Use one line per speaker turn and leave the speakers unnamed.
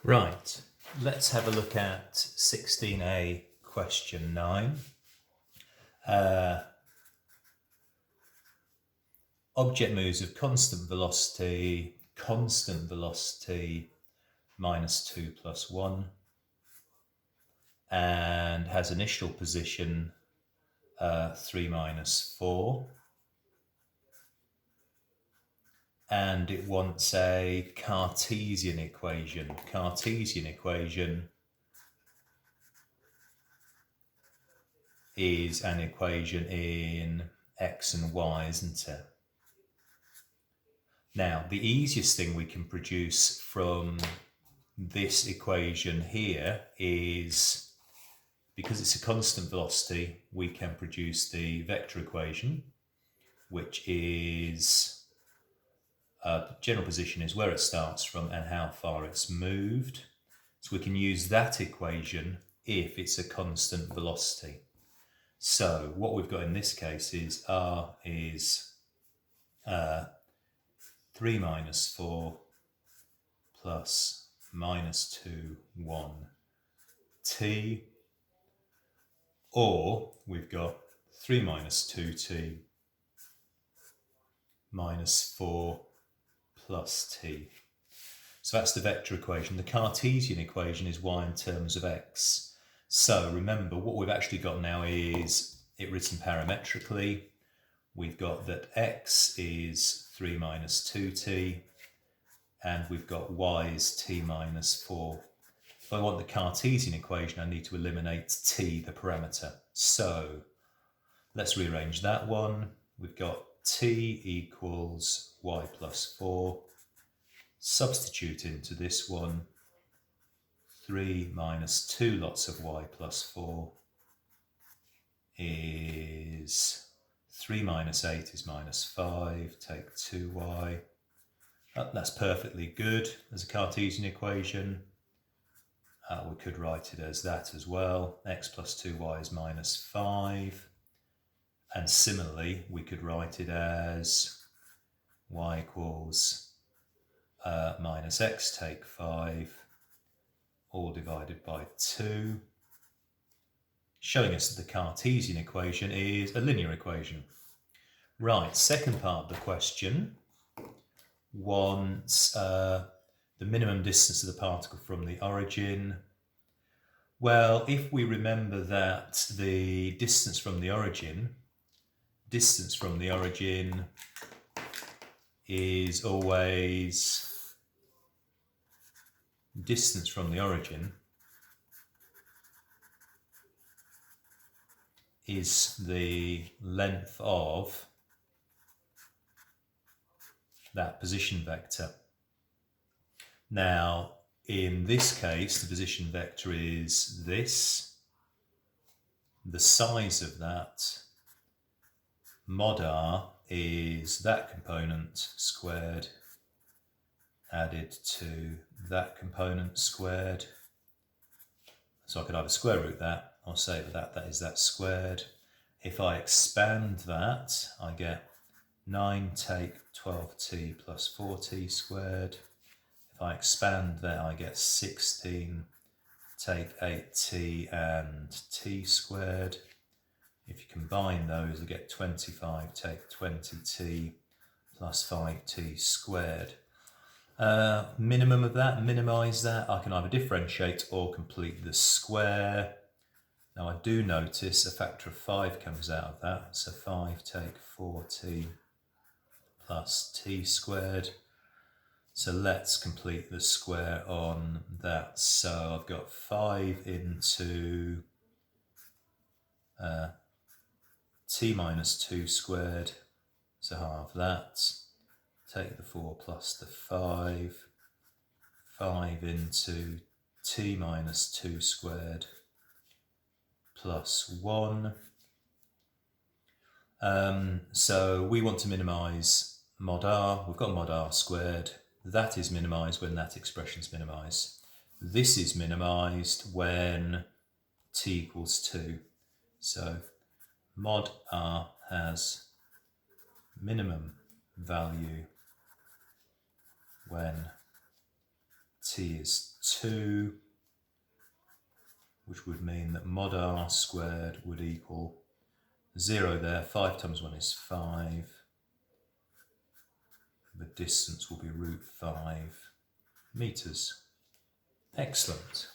Right, let's have a look at 16a question 9. Object moves with constant velocity minus 2 plus 1 and has initial position 3 minus 4, and it wants a Cartesian equation. Cartesian equation is an equation in x and y, isn't it? Now, the easiest thing we can produce from this equation here is, because it's a constant velocity, we can produce the vector equation, which is general position is where it starts from and how far it's moved. So we can use that equation if it's a constant velocity. So what we've got in this case is r is 3 minus 4 plus minus 2, 1 t, or we've got 3 minus 2t minus 4 plus t. So that's the vector equation. The Cartesian equation is y in terms of x. So remember, what we've actually got now is it written parametrically. We've got that x is 3 minus 2t, and we've got y is t minus 4. If I want the Cartesian equation, I need to eliminate t, the parameter. So let's rearrange that one. We've got t equals y plus 4. Substitute into this one. 3 minus 2 lots of y plus 4 is 3 minus 8 is minus 5. Take 2y. That's perfectly good as a Cartesian equation. We could write it as that as well. X plus 2y is minus 5. And similarly, we could write it as y equals minus x, take 5, all divided by 2, showing us that the Cartesian equation is a linear equation. Right, second part of the question wants the minimum distance of the particle from the origin. Well, if we remember that the distance from the origin is always distance from the origin is the length of that position vector. Now, in this case, the position vector is this. The size of that, mod r, is that component squared added to that component squared. So I could either square root that or say that is that squared. If I expand that, I get 9 take 12t plus 4t squared. If I expand that, I get 16 take 8t and t squared. If you combine those, I get 25 take 20t plus 5t squared. Minimum of that, minimize that, I can either differentiate or complete the square. Now I do notice a factor of 5 comes out of that, so 5 take 4t plus t squared. So let's complete the square on that. So I've got 5 into t minus 2 squared, so half that. Take the 4 plus the 5. 5 into t minus 2 squared plus 1. So we want to minimise mod r. We've got mod r squared. That is minimised when that expression is minimised. This is minimised when t equals 2. So mod r has minimum value when t is 2, which would mean that mod r squared would equal 0 there. 5 times 1 is 5. The distance will be √5 meters. Excellent.